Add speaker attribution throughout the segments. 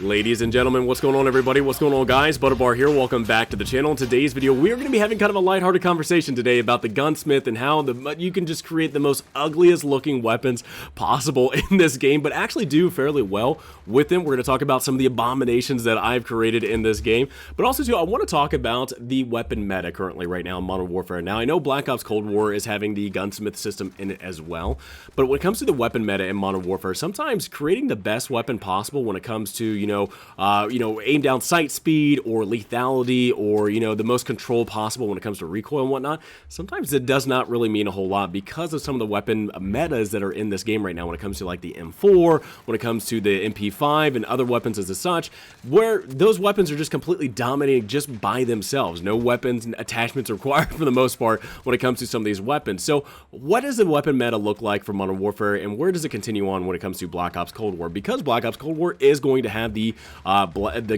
Speaker 1: Ladies and gentlemen, what's going on, everybody? What's going on, guys? Butterbar here. Welcome back to the channel. In today's video, we are going to be having kind of a lighthearted conversation today about the Gunsmith and how you can just create the most ugliest looking weapons possible in this game, but actually do fairly well with them. We're going to talk about some of the abominations that I've created in this game, but also, too, I want to talk about the weapon meta currently right now in Modern Warfare. Now, I know Black Ops Cold War is having the Gunsmith system in it as well, but when it comes to the weapon meta in Modern Warfare, sometimes creating the best weapon possible when it comes to, aim down sight speed or lethality or, the most control possible when it comes to recoil and whatnot, sometimes it does not really mean a whole lot because of some of the weapon metas that are in this game right now when it comes to like the M4, when it comes to the MP5 and other weapons as such, where those weapons are just completely dominating just by themselves. No weapons and attachments required for the most part when it comes to some of these weapons. So what does the weapon meta look like for Modern Warfare, and where does it continue on when it comes to Black Ops Cold War? Because Black Ops Cold War is going to have the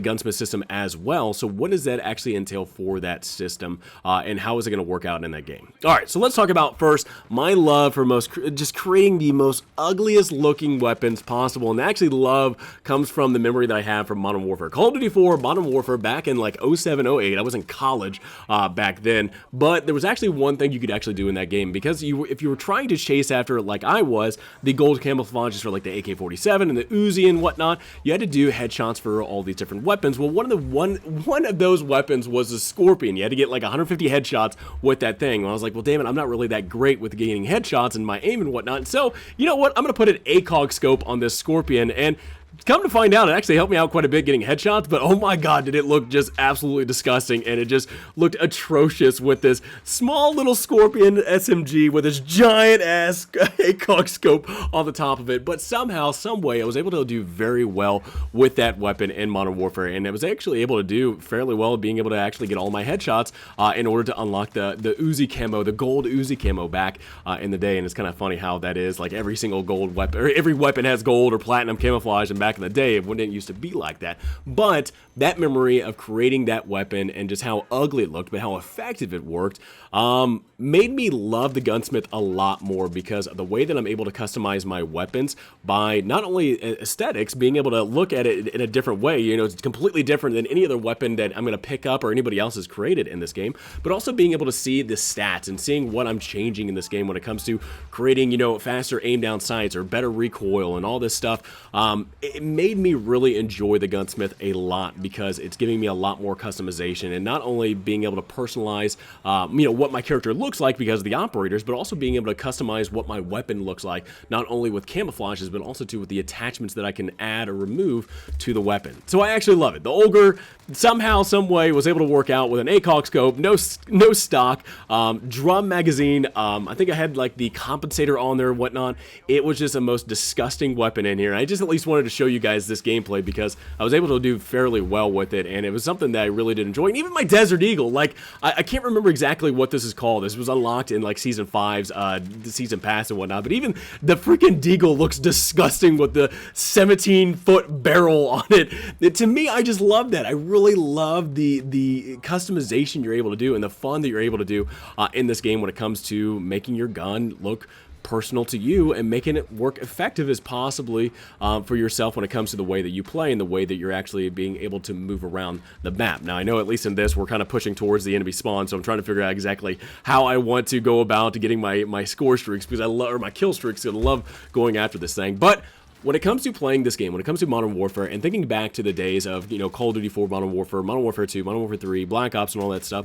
Speaker 1: Gunsmith system as well. So what does that actually entail for that system, and how is it going to work out in that game? All right, so let's talk about first my love for just creating the most ugliest looking weapons possible, and actually love comes from the memory that I have from Modern Warfare. Call of Duty 4, Modern Warfare back in like 07, 08. I was in college back then, but there was actually one thing you could actually do in that game, because if you were trying to chase after, like I was, the gold camouflages for like the AK-47 and the Uzi and whatnot, you had to do headshots for all these different weapons. Well, one of those weapons was a Scorpion. You had to get like 150 headshots with that thing. And I was like, well, damn it, I'm not really that great with gaining headshots and my aim and whatnot. So, you know what? I'm going to put an ACOG scope on this Scorpion, and come to find out, it actually helped me out quite a bit getting headshots, but oh my god, did it look just absolutely disgusting, and it just looked atrocious with this small little Scorpion SMG with this giant ass ACOG scope on the top of it. But somehow, some way, I was able to do very well with that weapon in Modern Warfare, and I was actually able to do fairly well, being able to actually get all my headshots in order to unlock the Uzi camo, the gold Uzi camo back in the day. And it's kind of funny how that is, like every single gold weapon, or every weapon has gold or platinum camouflage, and back in the day it wouldn't used to be like that. But that memory of creating that weapon and just how ugly it looked but how effective it worked made me love the Gunsmith a lot more, because of the way that I'm able to customize my weapons by not only aesthetics, being able to look at it in a different way, it's completely different than any other weapon that I'm going to pick up or anybody else has created in this game, but also being able to see the stats and seeing what I'm changing in this game when it comes to creating, faster aim down sights or better recoil and all this stuff. It made me really enjoy the Gunsmith a lot, because it's giving me a lot more customization, and not only being able to personalize, what my character looks like because of the operators, but also being able to customize what my weapon looks like, not only with camouflages, but also too with the attachments that I can add or remove to the weapon. So I actually love it. The Ogre somehow, some way was able to work out with an ACOG scope, no stock, drum magazine. I think I had like the compensator on there and whatnot. It was just the most disgusting weapon in here. I just at least wanted to show you guys this gameplay because I was able to do fairly well with it, and it was something that I really did enjoy. And even my Desert Eagle, like I can't remember exactly what this is called. This was unlocked in like Season 5's the Season Pass and whatnot, but even the freaking Deagle looks disgusting with the 17-foot barrel on it. To me, I just love that. I really love the customization you're able to do and the fun that you're able to do in this game when it comes to making your gun look personal to you and making it work effective as possibly for yourself when it comes to the way that you play and the way that you're actually being able to move around the map. Now, I know at least in this, we're kind of pushing towards the enemy spawn, so I'm trying to figure out exactly how I want to go about getting my score streaks, because I love, or my kill streaks, because I love going after this thing. But when it comes to playing this game, when it comes to Modern Warfare, and thinking back to the days of, Call of Duty 4, Modern Warfare 2, Modern Warfare 3, Black Ops, and all that stuff,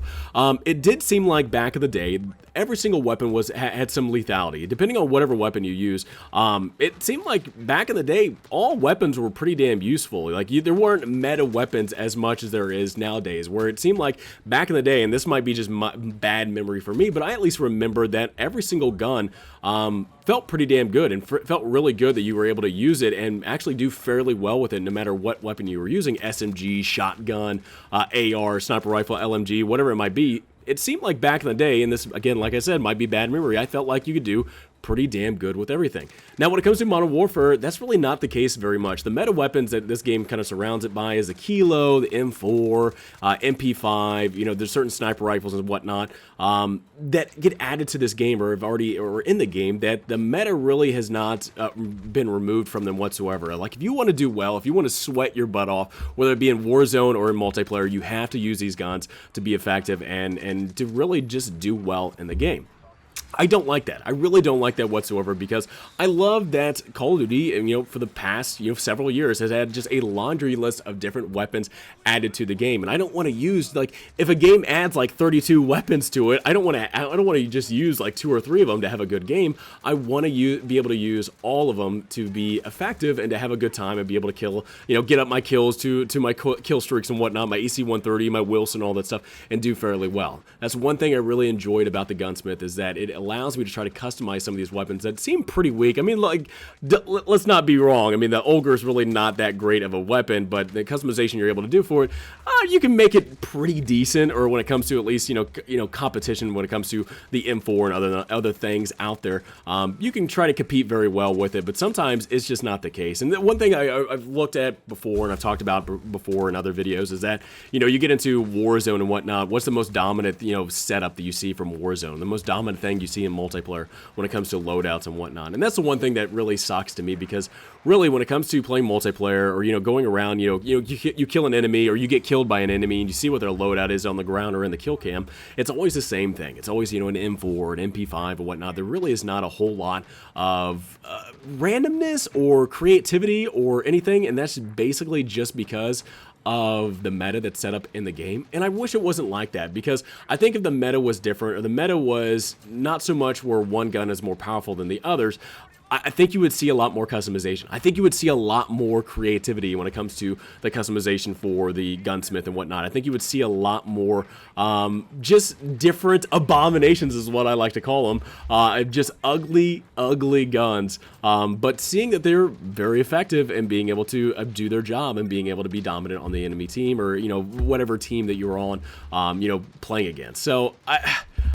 Speaker 1: it did seem like back in the day, every single weapon had some lethality. Depending on whatever weapon you use, it seemed like back in the day, all weapons were pretty damn useful. Like, there weren't meta weapons as much as there is nowadays, where it seemed like back in the day, and this might be just my bad memory for me, but I at least remember that every single gun felt pretty damn good, and felt really good that you were able to use it and actually do fairly well with it, no matter what weapon you were using. SMG, shotgun, AR, sniper rifle, LMG, whatever it might be. It seemed like back in the day, and this, again, like I said, might be bad memory, I felt like you could do pretty damn good with everything. Now, when it comes to Modern Warfare, that's really not the case very much. The meta weapons that this game kind of surrounds it by is the Kilo, the M4, MP5, you know, there's certain sniper rifles and whatnot that get added to this game or have already or in the game that the meta really has not been removed from them whatsoever. Like, if you want to do well, if you want to sweat your butt off, whether it be in Warzone or in multiplayer, you have to use these guns to be effective and to really just do well in the game. I don't like that. I really don't like that whatsoever, because I love that Call of Duty, you know, for the past, you know, several years has had just a laundry list of different weapons added to the game, and I don't want to use, like, if a game adds like 32 weapons to it, I don't want to just use like 2 or 3 of them to have a good game. I want to be able to use all of them to be effective and to have a good time and be able to kill, you know, get up my kills to my kill streaks and whatnot, my EC-130, my Wilson, all that stuff, and do fairly well. That's one thing I really enjoyed about the Gunsmith, is that it allows me to try to customize some of these weapons that seem pretty weak. I mean, like, let's not be wrong. I mean, the Ogre is really not that great of a weapon, but the customization you're able to do for it, you can make it pretty decent. Or when it comes to at least, you know, competition, when it comes to the M4 and other things out there, you can try to compete very well with it. But sometimes it's just not the case. And the one thing I've looked at before and I've talked about before in other videos is that, you know, you get into Warzone and whatnot. What's the most dominant, you know, setup that you see from Warzone? The most dominant thing you see in multiplayer when it comes to loadouts and whatnot. And that's the one thing that really sucks to me, because really when it comes to playing multiplayer, or, you know, going around, you kill an enemy or you get killed by an enemy and you see what their loadout is on the ground or in the kill cam, it's always the same thing. It's always, you know, an M4, an MP5 or whatnot. There really is not a whole lot of randomness or creativity or anything, and that's basically just because of the meta that's set up in the game. And I wish it wasn't like that, because I think if the meta was different, or the meta was not so much where one gun is more powerful than the others, I think you would see a lot more customization. I think you would see a lot more creativity when it comes to the customization for the Gunsmith and whatnot. I think you would see a lot more just different abominations is what I like to call them. Just ugly, ugly guns. But seeing that they're very effective and being able to do their job and being able to be dominant on the enemy team, or, you know, whatever team that you're on, you know, playing against. So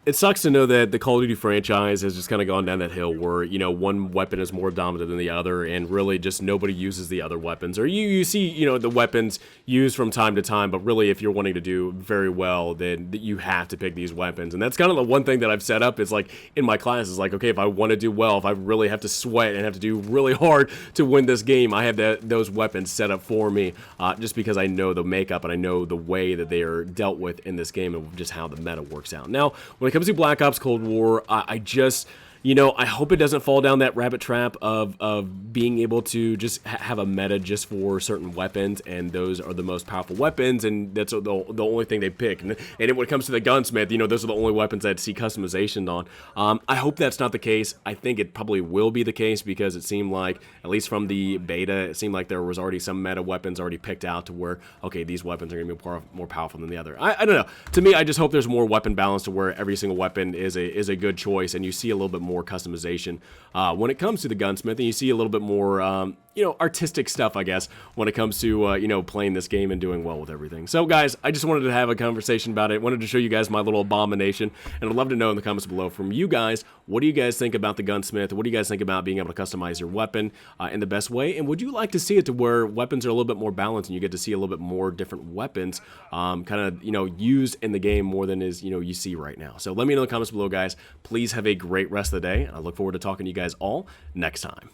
Speaker 1: it sucks to know that the Call of Duty franchise has just kind of gone down that hill where, you know, one weapon is more dominant than the other, and really just nobody uses the other weapons. Or you see, you know, the weapons used from time to time, but really if you're wanting to do very well, then you have to pick these weapons. And that's kind of the one thing that I've set up is, like, in my class is like, okay, if I want to do well, if I really have to sweat and have to do really hard to win this game, I have those weapons set up for me, just because I know the makeup and I know the way that they are dealt with in this game and just how the meta works out. Now, when it comes to Black Ops Cold War, I just, you know, I hope it doesn't fall down that rabbit trap of being able to just have a meta just for certain weapons, and those are the most powerful weapons, and that's the only thing they pick. And when it comes to the Gunsmith, you know, those are the only weapons I'd see customization on. I hope that's not the case. I think it probably will be the case, because it seemed like, at least from the beta, it seemed like there was already some meta weapons already picked out to where, okay, these weapons are going to be more powerful than the other. I don't know. To me, I just hope there's more weapon balance to where every single weapon is a good choice, and you see a little bit more customization when it comes to the Gunsmith, and you see a little bit more you know, artistic stuff, I guess, when it comes to you know, playing this game and doing well with everything. So guys, I just wanted to have a conversation about it. Wanted to show you guys my little abomination, and I'd love to know in the comments below from you guys, what do you guys think about the Gunsmith? What do you guys think about being able to customize your weapon in the best way? And would you like to see it to where weapons are a little bit more balanced and you get to see a little bit more different weapons kind of, you know, used in the game more than is, you know, you see right now? So let me know in the comments below, guys. Please have a great rest of the day, and I look forward to talking to you guys all next time.